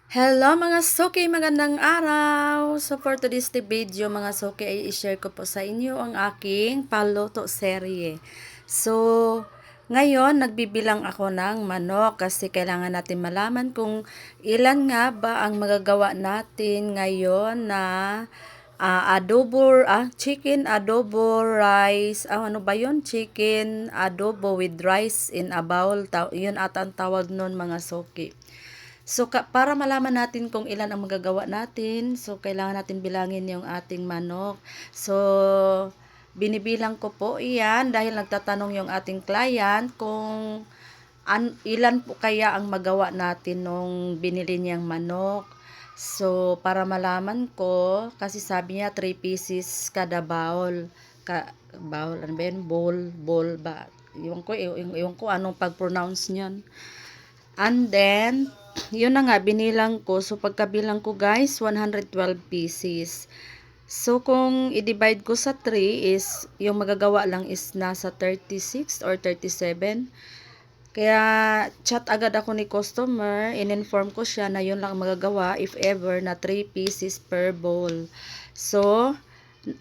Hello mga Suki, magandang araw! So for today's video mga Suki ay i-share ko po sa inyo ang aking paluto serye. So ngayon nagbibilang ako ng manok kasi kailangan natin malaman kung ilan nga ba ang magagawa natin ngayon na chicken adobo rice, ano ba yun? Chicken adobo with rice in a bowl, yun ata ang tawag nun mga Suki. So, para malaman natin kung ilan ang magagawa natin, so, kailangan natin bilangin yung ating manok. So, binibilang ko po iyan dahil nagtatanong yung ating client kung ilan po kaya ang magawa natin nung binili niyang manok. So, para malaman ko, kasi sabi niya 3 pieces kada bowl. Bowl, ano ba yun? Bowl ba? Iwan ko anong pag-pronounce niyan. And then, yun na nga, binilang ko. So, pagkabilang ko guys, 112 pieces. So, kung i-divide ko sa 3 is, yung magagawa lang is nasa 36 or 37. Kaya, chat agad ako ni customer. In-inform ko siya na yun lang magagawa if ever na 3 pieces per bowl. So,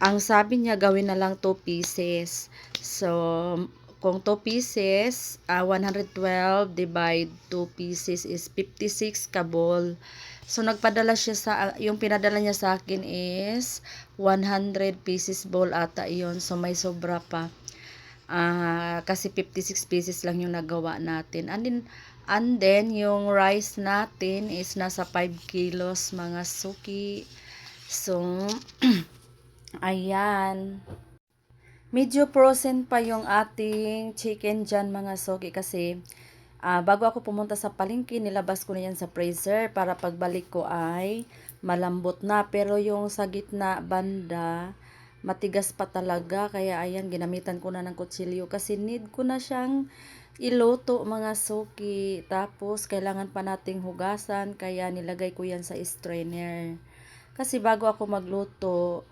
ang sabi niya gawin na lang 2 pieces. So, kung 2 pieces, 112 divide 2 pieces is 56 ka bowl. So, nagpadala siya yung pinadala niya sa akin is 100 pieces bowl ata iyon. So, may sobra pa. Kasi 56 pieces lang yung nagawa natin. And then yung rice natin is nasa 5 kilos mga suki. So, ayan. Medyo frozen pa yung ating chicken dyan mga soki kasi bago ako pumunta sa palengke, nilabas ko na yan sa freezer para pagbalik ko ay malambot na. Pero yung sa gitna banda, matigas pa talaga. Kaya ayan, ginamitan ko na ng kutsilyo kasi need ko na siyang iluto mga soki. Tapos kailangan pa nating hugasan kaya nilagay ko yan sa strainer. Kasi bago ako magluto,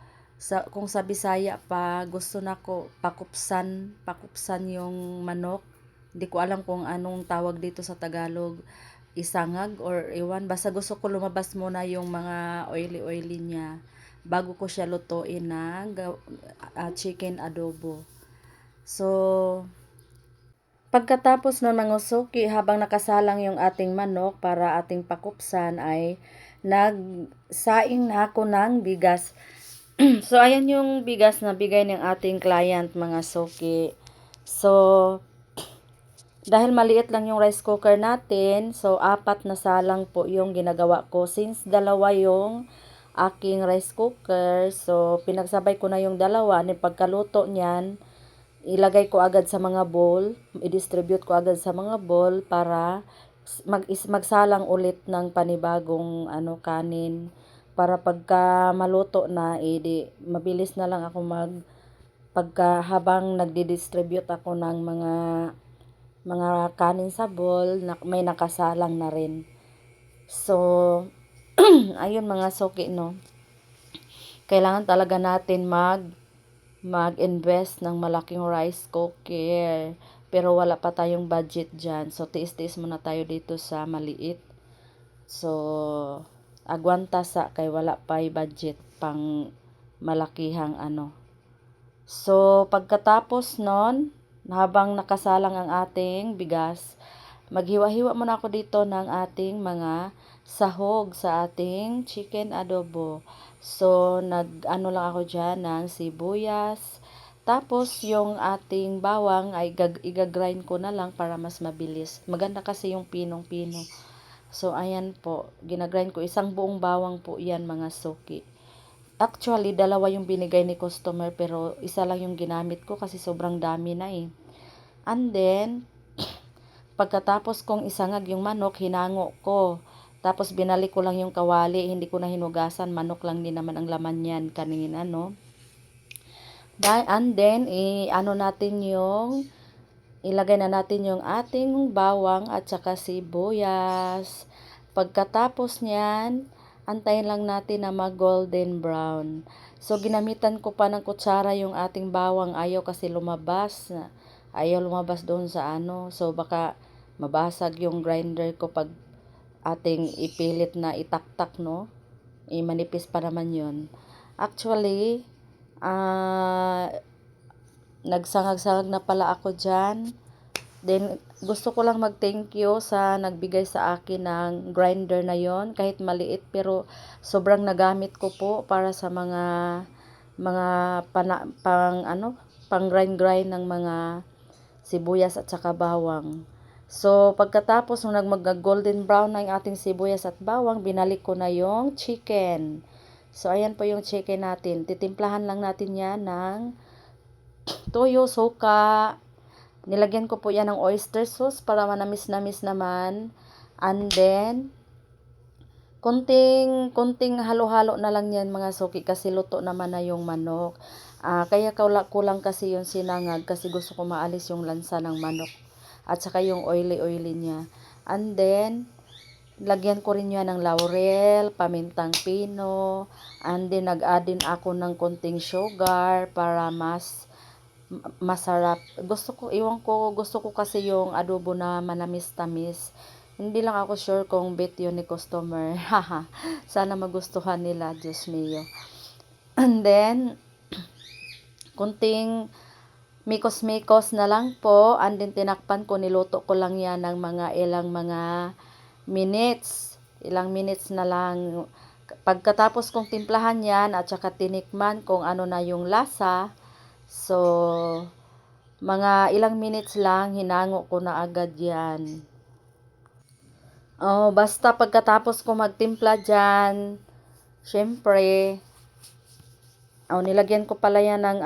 kung sa Bisaya pa, gusto na ko pakupsan yung manok. Hindi ko alam kung anong tawag dito sa Tagalog, isangag or iwan. Basta gusto ko lumabas muna yung mga oily-oily niya bago ko siya lutuin na chicken adobo. So, pagkatapos ng mga suki, habang nakasalang yung ating manok para ating pakupsan ay nagsaing na ako ng bigas. So, ayan yung bigas na bigay ng ating client, mga suki. So, dahil maliit lang yung rice cooker natin, so, 4 na salang po yung ginagawa ko. Since dalawa yung aking rice cooker, so, pinagsabay ko na yung dalawa. Pagkaluto niyan, ilagay ko agad sa mga bowl, i-distribute ko agad sa mga bowl para magsalang ulit ng panibagong kanin para pagka maluto na mabilis na lang ako pagka habang nagdi-distribute ako ng mga kanin sa bowl na may nakasalang na rin. So ayun mga suki, no, kailangan talaga natin mag-invest ng malaking rice cooker. Pero wala pa tayong budget dyan. So, tiis-tiis muna tayo dito sa maliit. So, agwanta sa kay wala pa budget pang malakihang So, pagkatapos nun, habang nakasalang ang ating bigas, maghiwa-hiwa muna ako dito ng ating mga sahog sa ating chicken adobo. So, lang ako dyan ng sibuyas. Tapos, yung ating bawang ay igagrind ko na lang para mas mabilis. Maganda kasi yung pinong-pino. So, ayan po. Ginagrind ko. Isang buong bawang po yan mga suki. Actually, dalawa yung binigay ni customer pero isa lang yung ginamit ko kasi sobrang dami na eh. And then, pagkatapos kong isangag yung manok, hinango ko. Tapos binalik ko lang yung kawali, hindi ko na hinugasan, manok lang din naman ang laman yan kanina, no? And then, ilagay na natin yung ating bawang at saka sibuyas. Pagkatapos niyan, antayin lang natin na mag-golden brown. So, ginamitan ko pa ng kutsara yung ating bawang. Ayaw kasi lumabas. Ayaw lumabas doon sa So, baka mabasag yung grinder ko pag ating ipilit na itaktak, no? Manipis pa naman yun. Actually, nagsangag-sangag na pala ako dyan. Then, gusto ko lang mag-thank you sa nagbigay sa akin ng grinder na yon, kahit maliit, pero sobrang nagamit ko po para sa pang grind ng mga sibuyas at saka bawang. So, pagkatapos nung mag-golden brown na yung ating sibuyas at bawang, binalik ko na yung chicken. So, ayan po yung chicken natin. Titimplahan lang natin yan ng toyo, suka. Nilagyan ko po yan ng oyster sauce para manamis-namis naman. And then, konting halo-halo na lang yan mga suki kasi luto naman na yung manok. Kaya kulang kasi yung sinangag kasi gusto ko maalis yung lansa ng manok. At saka yung oily-oily niya. And then, lagyan ko rin yan ng laurel, pamintang pino. And then, nag-add din ako ng konting sugar para mas masarap. Gusto ko kasi yung adobo na manamis-tamis. Hindi lang ako sure kung bet yun ni customer. Haha. Sana magustuhan nila, Diyos mio. And then, kunting mikos-mikos na lang po. And then, tinakpan ko, niluto ko lang yan ng ilang minutes. Ilang minutes na lang. Pagkatapos kong timplahan yan, at saka tinikman kung ano na yung lasa, so, mga ilang minutes lang, hinango ko na agad yan. Basta pagkatapos ko magtimpla dyan, syempre, nilagyan ko pala yan ng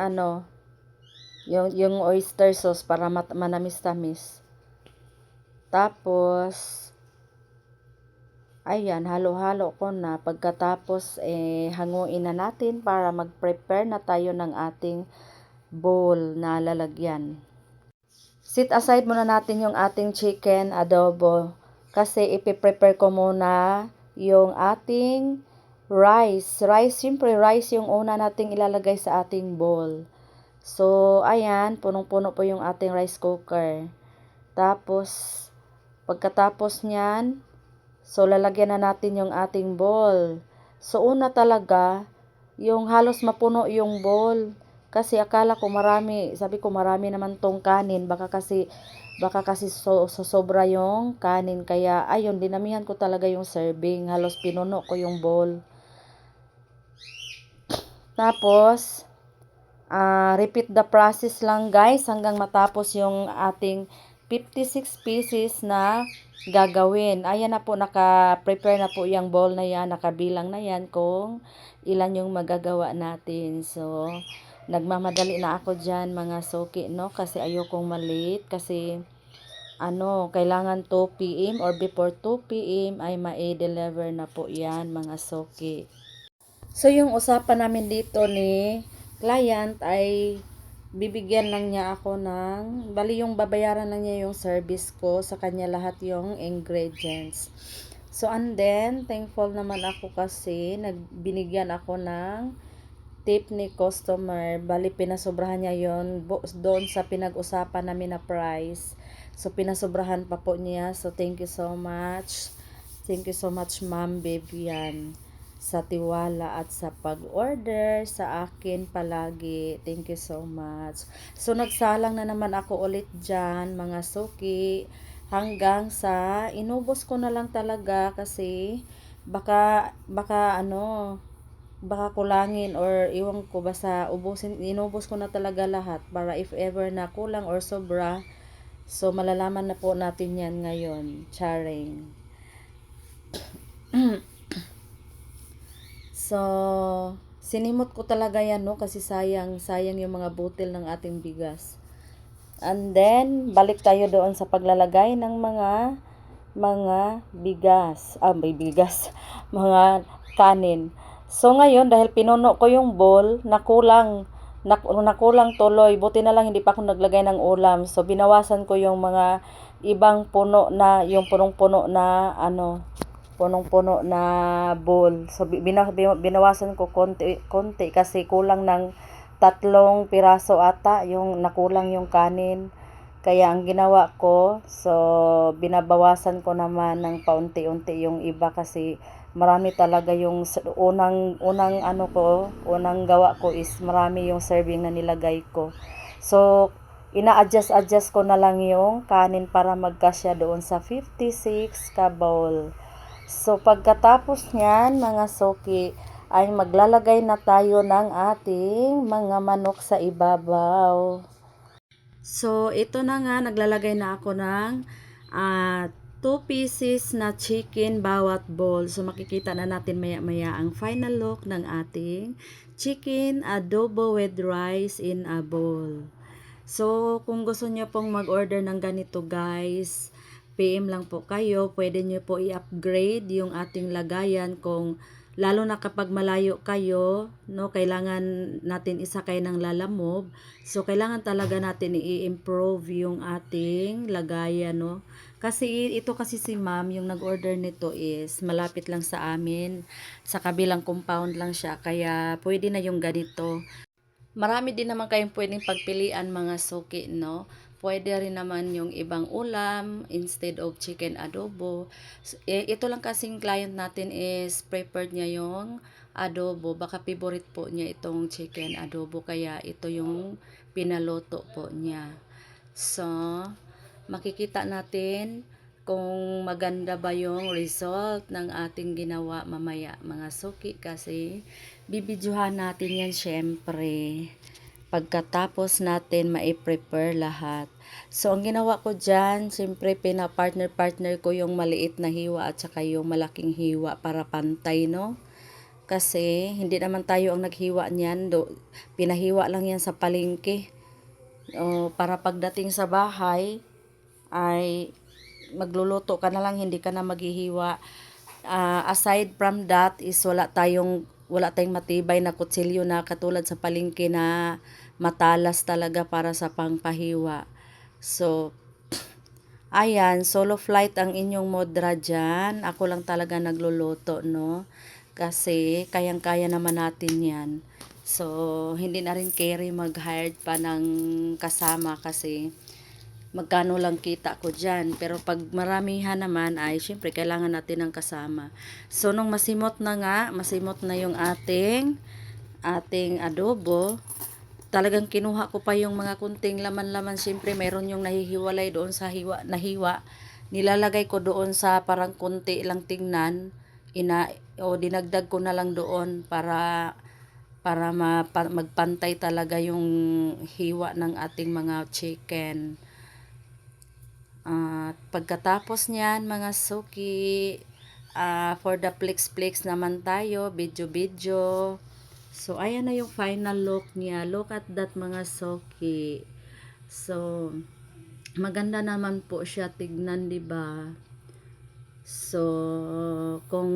yung oyster sauce para manamis-tamis. Tapos, ayan, halo-halo ko na. Pagkatapos, hanguin na natin para mag-prepare na tayo ng ating bowl na lalagyan. Sit aside muna natin yung ating chicken adobo kasi ipiprepare ko muna yung ating rice. Siyempre rice yung una nating ilalagay sa ating bowl. So, ayan, punong-puno po yung ating rice cooker. Tapos, pagkatapos niyan, so lalagyan na natin yung ating bowl. So, una talaga, yung halos mapuno yung bowl. Kasi akala ko marami, sabi ko marami naman tong kanin, baka kasi sobra yung kanin, kaya ayun, dinamihan ko talaga yung serving, halos pinuno ko yung bowl. Tapos, repeat the process lang guys hanggang matapos yung ating 56 pieces na gagawin. Ayan na po, naka-prepare na po yung bowl na yan, nakabilang na yan kung ilan yung magagawa natin. So, nagmamadali na ako dyan mga suki, no? Kasi ayokong malate. Kasi, kailangan 2 p.m. or before 2 p.m. ay ma-deliver na po yan mga suki. So, yung usapan namin dito ni client ay bibigyan lang niya ako bali yung babayaran lang niya yung service ko, sa kanya lahat yung ingredients. So, and then, thankful naman ako kasi binigyan ako ng tip ni customer. Bali, pinasobrahan niya yon doon sa pinag-usapan namin na price. So, pinasobrahan pa po niya. So, thank you so much. Thank you so much, Ma'am Vivian, sa tiwala at sa pag-order sa akin palagi. Thank you so much. So, nagsalang na naman ako ulit dyan, mga suki. Hanggang sa inubos ko na lang talaga kasi baka kulangin or iwan ko, basta inubos ko na talaga lahat para if ever na kulang or sobra, so malalaman na po natin yan ngayon. Charing. So, sinimot ko talaga yan, no, kasi sayang yung mga butil ng ating bigas. And then, balik tayo doon sa paglalagay ng mga bigas, mga kanin. So, ngayon, dahil pinuno ko yung bowl, nakulang tuloy. Buti na lang hindi pa ako naglagay ng ulam. So, binawasan ko yung mga ibang yung punong-puno na bowl. So, binawasan ko konti kasi kulang ng 3 piraso ata, yung nakulang yung kanin. Kaya ang ginawa ko, so binabawasan ko naman ng paunti-unti yung iba kasi marami talaga yung unang ano ko, unang gawa ko is marami yung serving na nilagay ko. So ina-adjust ko na lang yung kanin para magkasya doon sa 56 ka bowl. So pagkatapos niyan mga soki ay maglalagay na tayo ng ating mga manok sa ibabaw. So, ito na nga, naglalagay na ako ng 2 pieces na chicken bawat bowl. So, makikita na natin maya-maya ang final look ng ating chicken adobo with rice in a bowl. So, kung gusto niyo pong mag-order ng ganito guys, PM lang po kayo. Pwede niyo po i-upgrade yung ating lagayan kung lalo na kapag malayo kayo, no, kailangan natin isakay ng lalamove. So, kailangan talaga natin i-improve yung ating lagayan, no. Kasi ito kasi si ma'am, yung nag-order nito is malapit lang sa amin. Sa kabilang compound lang siya. Kaya pwede na yung ganito. Marami din naman kayong pwedeng pagpilian mga suki, no? Pwede rin naman yung ibang ulam instead of chicken adobo. Ito lang kasing client natin is preferred niya yung adobo. Baka favorite po niya itong chicken adobo. Kaya ito yung pinaloto po niya. So, makikita natin kung maganda ba yung result ng ating ginawa mamaya mga suki kasi bibidyohan natin yan syempre pagkatapos natin ma-prepare lahat. So, ang ginawa ko dyan, syempre pina-partner ko yung maliit na hiwa at saka yung malaking hiwa para pantay, no? Kasi hindi naman tayo ang naghiwa niyan, pinahiwa lang yan sa palengke. O, para pagdating sa bahay, ay magluluto ka na lang, hindi ka na maghihiwa. Aside from that is wala tayong matibay na kutsilyo na katulad sa palengke na matalas talaga para sa pangpahiwa. So, ayan, solo flight ang inyong modra dyan. Ako lang talaga nagluluto, no? Kasi kayang-kaya naman natin yan. So, hindi na rin carry mag-hired pa ng kasama kasi magkano lang kita ko dyan. Pero pag maramihan naman ay syempre kailangan natin ng kasama. So nung masimot na yung ating adobo, talagang kinuha ko pa yung mga kunting laman-laman. Syempre meron yung nahihiwalay doon sa nahiwa. Nilalagay ko doon sa parang kunti lang tingnan. Dinagdag ko na lang doon para magpantay talaga yung hiwa ng ating mga chicken. Pagkatapos niyan mga suki, for the flex naman tayo, video. So, ayan na yung final look niya. Look at that mga suki. So, maganda naman po siya tignan, 'di ba? So, kung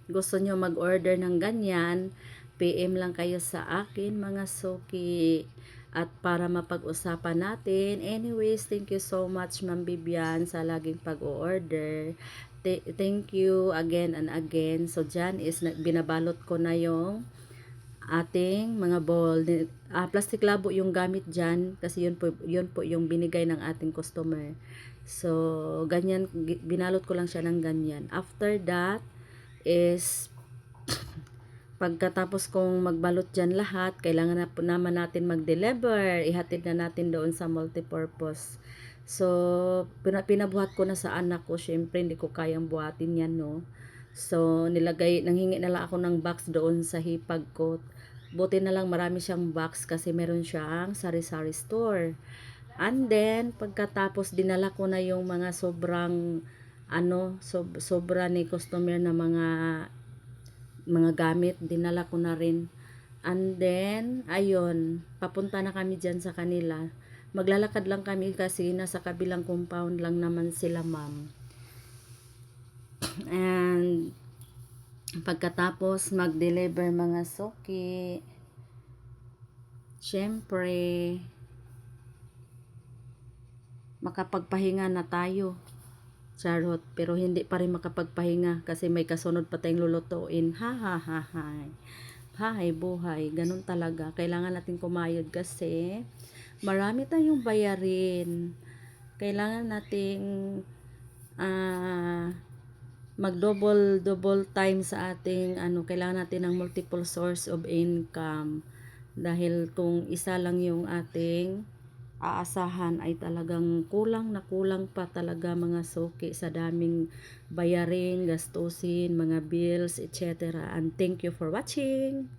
gusto nyo mag-order ng ganyan, PM lang kayo sa akin mga suki. At para mapag-usapan natin. Anyways, thank you so much Ma'am Bibian sa laging pag-order. Thank you again and again. So, dyan is binabalot ko na yung ating mga bowl. Plastic labo yung gamit dyan kasi yun po yung binigay ng ating customer. So, ganyan, binalot ko lang siya ng ganyan. After that is pagkatapos kong magbalot dyan lahat, kailangan na po naman natin mag-deliver. Ihatid na natin doon sa multipurpose. So, pinabuhat ko na sa anak ko. Syempre, hindi ko kayang buhatin yan, no? So, nanghingi na lang ako ng box doon sa hipag ko. Buti na lang marami siyang box kasi meron siyang sari-sari store. And then, pagkatapos dinala ko na yung mga sobrang sobra ni customer na mga gamit, dinala ko na rin. And then, ayun, papunta na kami dyan sa kanila. Maglalakad lang kami kasi nasa kabilang compound lang naman sila ma'am. And, pagkatapos mag-deliver mga suki, syempre, makapagpahinga na tayo. Charot, pero hindi pa rin makapagpahinga kasi may kasunod pa tayong lulutuin. Hay, buhay, ganun talaga. Kailangan natin kumayod kasi marami tayong bayarin. Kailangan nating mag-double time sa ating kailangan natin ng multiple source of income. Dahil kung isa lang yung ating aasahan ay talagang kulang na kulang pa talaga mga suki sa daming bayarin, gastusin, mga bills, etc. And thank you for watching.